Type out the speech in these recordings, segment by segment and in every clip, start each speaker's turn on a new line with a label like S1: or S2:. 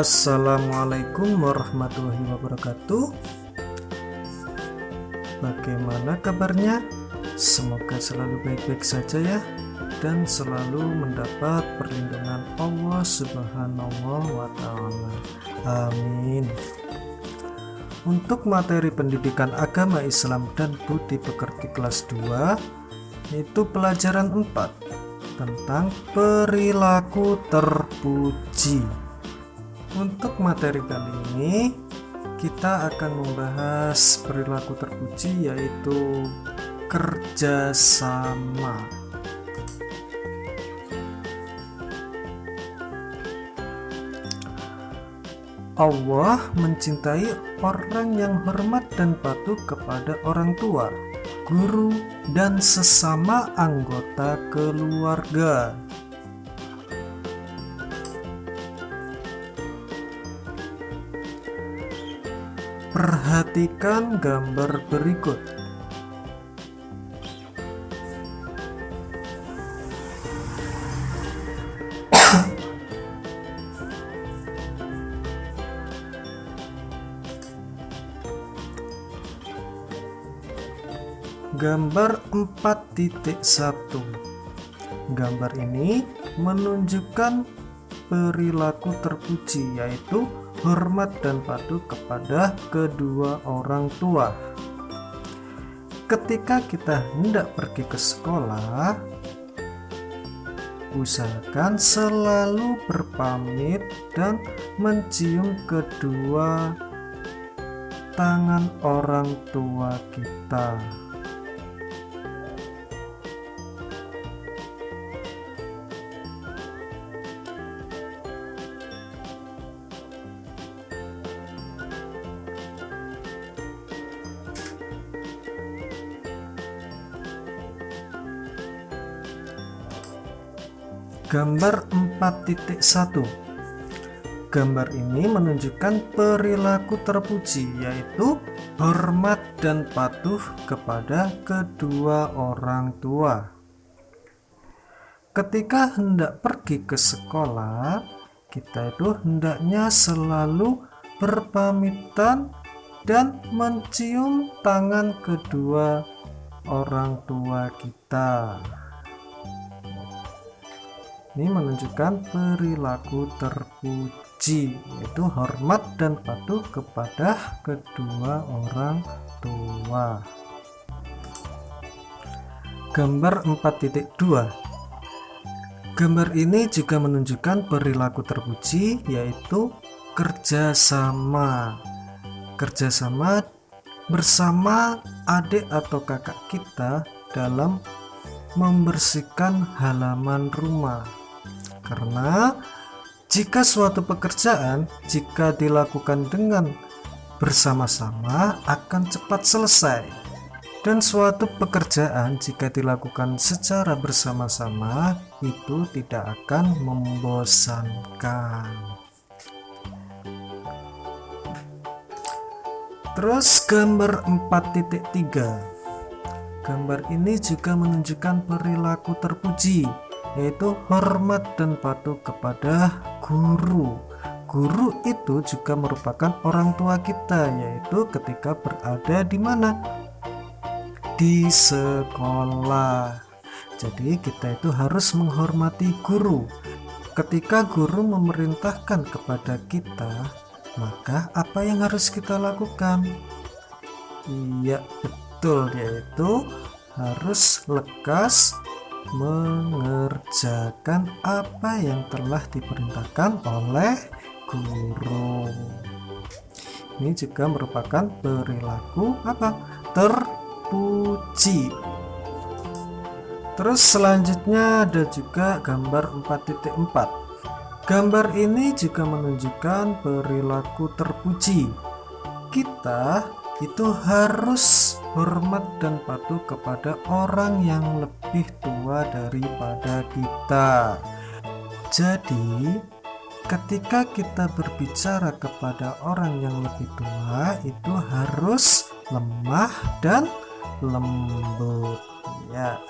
S1: Assalamualaikum warahmatullahi wabarakatuh. Bagaimana kabarnya? Semoga selalu baik-baik saja ya, dan selalu mendapat perlindungan Allah Subhanahu wa Ta'ala. Amin. Untuk materi pendidikan agama Islam dan budi pekerti kelas 2, yaitu pelajaran 4 tentang perilaku terpuji. Untuk materi kali ini kita akan membahas perilaku terpuji, yaitu kerjasama. Allah mencintai orang yang hormat dan patuh kepada orang tua, guru, dan sesama anggota keluarga. Perhatikan gambar berikut. Gambar 4.1. Gambar ini menunjukkan perilaku terpuji, yaitu hormat dan patuh kepada kedua orang tua. Ketika kita hendak pergi ke sekolah, usahakan selalu berpamit dan mencium kedua tangan orang tua kita. Gambar 4.1. Gambar ini menunjukkan perilaku terpuji, yaitu hormat dan patuh kepada kedua orang tua. Ketika hendak pergi ke sekolah, kita itu hendaknya selalu berpamitan dan mencium tangan kedua orang tua kita. Ini menunjukkan perilaku terpuji, yaitu hormat dan patuh kepada kedua orang tua. Gambar 4.2. Gambar ini juga menunjukkan perilaku terpuji, yaitu kerjasama. Kerjasama bersama adik atau kakak kita dalam membersihkan halaman rumah. Karena jika suatu pekerjaan jika dilakukan dengan bersama-sama akan cepat selesai, dan suatu pekerjaan jika dilakukan secara bersama-sama itu tidak akan membosankan. Terus gambar 4.3. Gambar ini juga menunjukkan perilaku terpuji, yaitu hormat dan patuh kepada guru. Guru itu juga merupakan orang tua kita, yaitu ketika berada di mana? Di sekolah. Jadi kita itu harus menghormati guru. Ketika guru memerintahkan kepada kita, maka apa yang harus kita lakukan? Iya, betul, yaitu harus lekas mengerjakan apa yang telah diperintahkan oleh guru. Ini juga merupakan perilaku terpuji. Terus selanjutnya ada juga gambar 4.4. Gambar ini juga menunjukkan perilaku terpuji. Kita itu harus hormat dan patuh kepada orang yang lebih tua daripada kita. Jadi ketika kita berbicara kepada orang yang lebih tua itu harus lemah dan lembut ya.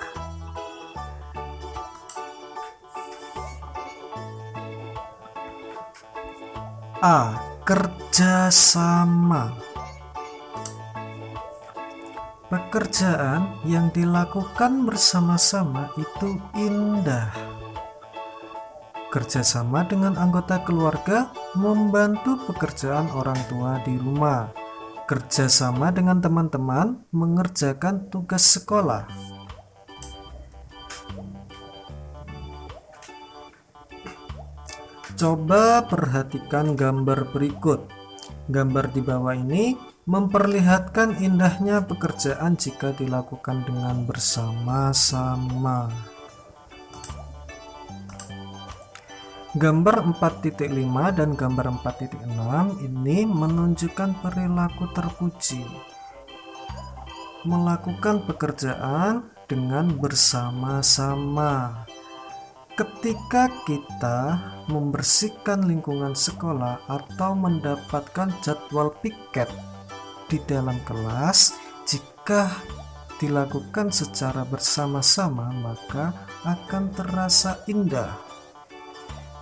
S1: A. Kerjasama. Pekerjaan yang dilakukan bersama-sama itu indah. Kerjasama dengan anggota keluarga membantu pekerjaan orang tua di rumah. Kerjasama dengan teman-teman mengerjakan tugas sekolah. Coba perhatikan gambar berikut. Gambar di bawah ini memperlihatkan indahnya pekerjaan jika dilakukan dengan bersama-sama. Gambar 4.5 dan gambar 4.6 ini menunjukkan perilaku terpuji. Melakukan pekerjaan dengan bersama-sama. Ketika kita membersihkan lingkungan sekolah atau mendapatkan jadwal piket di dalam kelas, jika dilakukan secara bersama-sama maka akan terasa indah.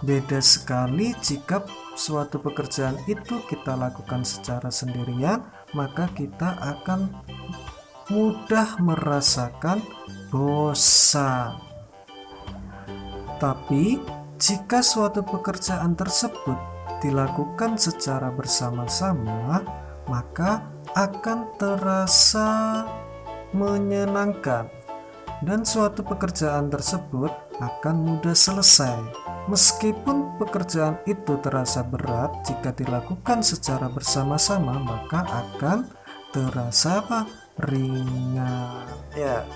S1: Beda sekali jika suatu pekerjaan itu kita lakukan secara sendirian, maka kita akan mudah merasakan bosan. Tapi jika suatu pekerjaan tersebut dilakukan secara bersama-sama, maka akan terasa menyenangkan dan suatu pekerjaan tersebut akan mudah selesai. Meskipun pekerjaan itu terasa berat, jika dilakukan secara bersama-sama maka akan terasa ringan. Ya,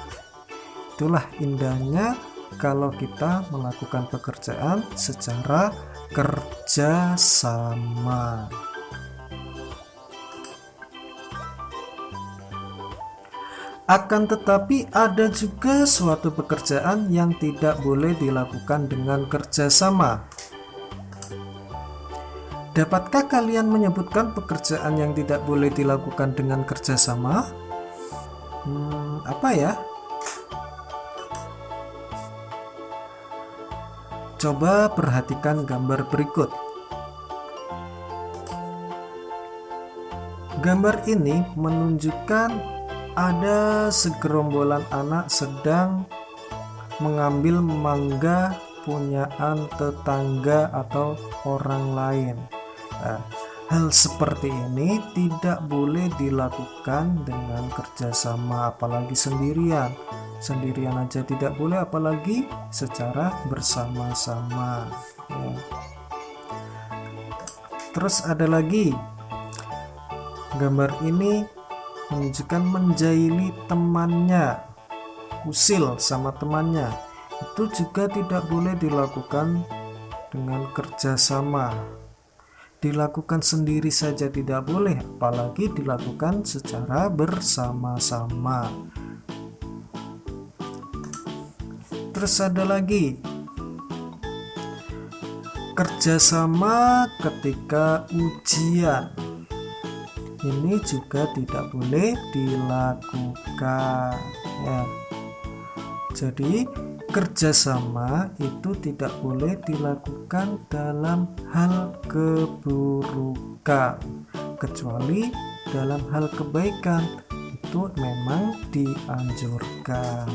S1: itulah indahnya kalau kita melakukan pekerjaan secara kerjasama. Akan tetapi ada juga suatu pekerjaan yang tidak boleh dilakukan dengan kerjasama. Dapatkah kalian menyebutkan pekerjaan yang tidak boleh dilakukan dengan kerjasama? Apa ya? Coba perhatikan gambar berikut. Gambar ini menunjukkan ada segerombolan anak sedang mengambil mangga punyaan tetangga atau orang lain. Hal seperti ini tidak boleh dilakukan dengan kerjasama, apalagi sendirian. Sendirian aja tidak boleh, apalagi secara bersama-sama. Ya. Terus ada lagi gambar ini menunjukkan menjahili temannya, usil sama temannya. Itu juga tidak boleh dilakukan dengan kerjasama. Dilakukan sendiri saja tidak boleh, apalagi dilakukan secara bersama-sama. Terus ada lagi kerjasama ketika ujian. Ini juga tidak boleh dilakukan ya. Jadi kerjasama itu tidak boleh dilakukan dalam hal keburukan, kecuali dalam hal kebaikan itu memang dianjurkan.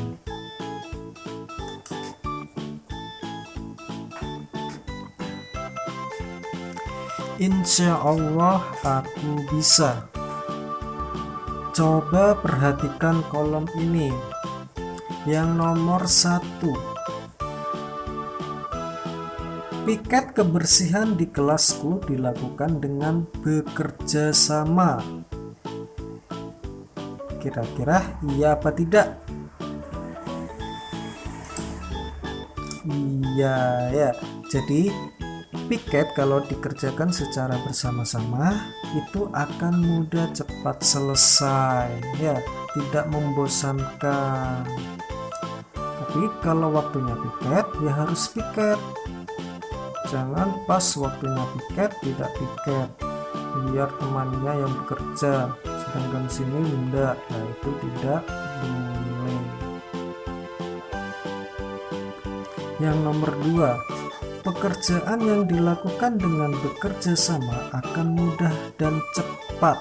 S1: Insya Allah aku bisa. Coba perhatikan kolom ini. Yang nomor 1. Piket kebersihan di kelasku dilakukan dengan bekerja sama. Kira-kira iya apa tidak? Iya ya. Jadi piket kalau dikerjakan secara bersama-sama itu akan mudah cepat selesai ya, tidak membosankan. Tapi kalau waktunya piket ya harus piket, jangan pas waktunya piket tidak piket, biar temannya yang bekerja sedangkan sini enggak. Nah itu tidak boleh. Yang nomor 2, pekerjaan yang dilakukan dengan bekerja sama akan mudah dan cepat.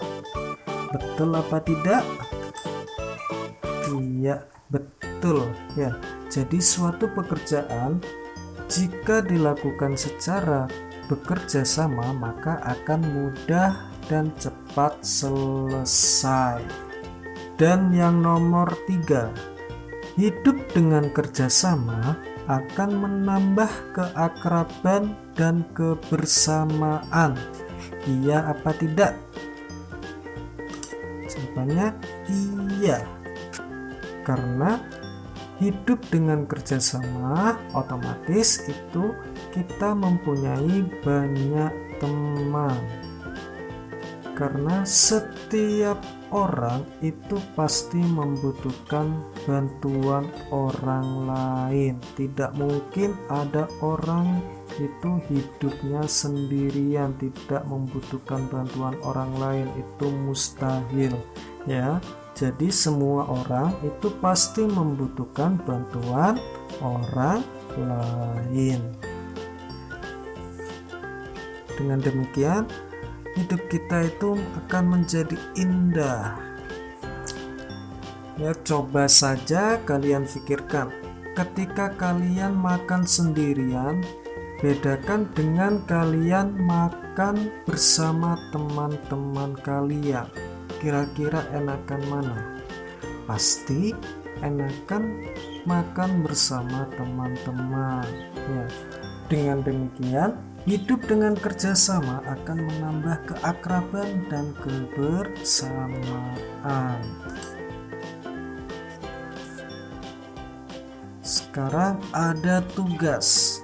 S1: Betul apa tidak? Iya, betul ya. Jadi suatu pekerjaan jika dilakukan secara bekerja sama maka akan mudah dan cepat selesai. Dan yang nomor 3, hidup dengan kerjasama akan menambah keakraban dan kebersamaan. Iya apa tidak? Jawabannya iya. Karena hidup dengan kerjasama otomatis itu kita mempunyai banyak teman. Karena setiap orang itu pasti membutuhkan bantuan orang lain. Tidak mungkin ada orang itu hidupnya sendirian tidak membutuhkan bantuan orang lain, itu mustahil ya. Jadi semua orang itu pasti membutuhkan bantuan orang lain. Dengan demikian hidup kita itu akan menjadi indah. Ya, coba saja kalian pikirkan, ketika kalian makan sendirian, bedakan dengan kalian makan bersama teman-teman kalian. Kira-kira enakan mana? Pasti enakan makan bersama teman-teman. Ya, dengan demikian hidup dengan kerjasama akan menambah keakraban dan kebersamaan. Sekarang ada tugas.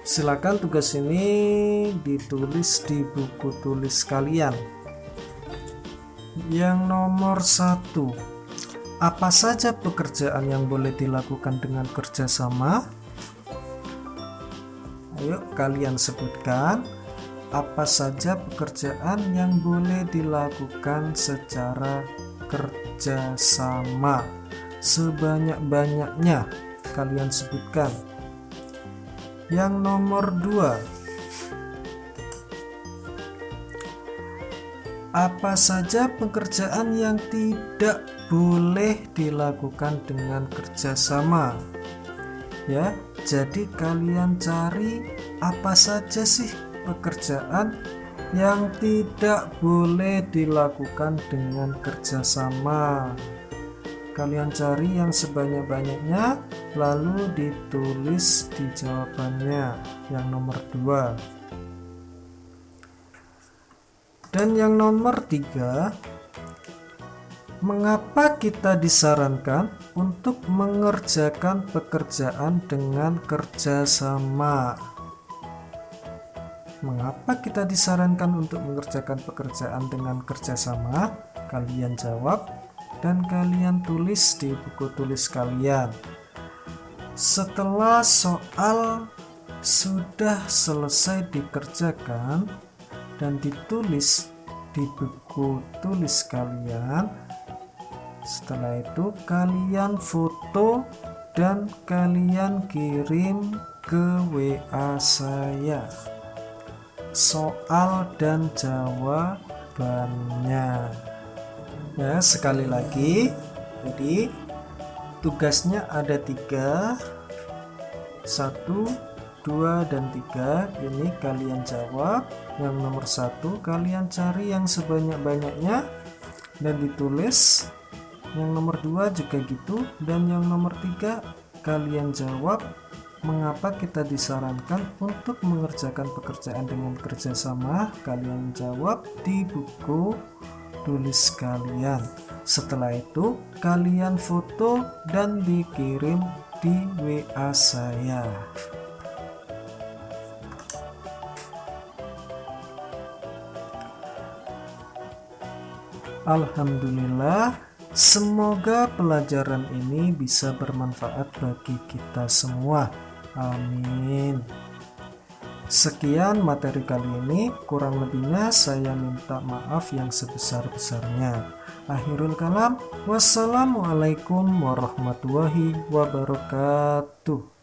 S1: Silakan tugas ini ditulis di buku tulis kalian. Yang nomor 1, apa saja pekerjaan yang boleh dilakukan dengan kerjasama? Ayo kalian sebutkan apa saja pekerjaan yang boleh dilakukan secara kerjasama. Sebanyak-banyaknya kalian sebutkan. Yang nomor 2, apa saja pekerjaan yang tidak boleh dilakukan dengan kerjasama? Ya, jadi kalian cari apa saja sih pekerjaan yang tidak boleh dilakukan dengan kerjasama. Kalian cari yang sebanyak-banyaknya lalu ditulis di jawabannya. Yang nomor 2. Dan yang nomor 3, mengapa kita disarankan untuk mengerjakan pekerjaan dengan kerjasama? Mengapa kita disarankan untuk mengerjakan pekerjaan dengan kerjasama? Kalian jawab dan kalian tulis di buku tulis kalian. Setelah soal sudah selesai dikerjakan dan ditulis di buku tulis kalian, setelah itu kalian foto dan kalian kirim ke WA saya soal dan jawabannya. Ya, sekali lagi, jadi tugasnya ada 3, 1, 2, dan 3. Ini kalian jawab. Yang nomor 1 kalian cari yang sebanyak-banyaknya dan ditulis. Yang nomor 2 juga gitu. Dan yang nomor 3 kalian jawab mengapa kita disarankan untuk mengerjakan pekerjaan dengan kerjasama. Kalian jawab di buku tulis kalian. Setelah itu kalian foto dan dikirim di WA saya. Alhamdulillah, semoga pelajaran ini bisa bermanfaat bagi kita semua. Amin. Sekian materi kali ini, kurang lebihnya saya minta maaf yang sebesar-besarnya. Akhirul kalam, wassalamualaikum warahmatullahi wabarakatuh.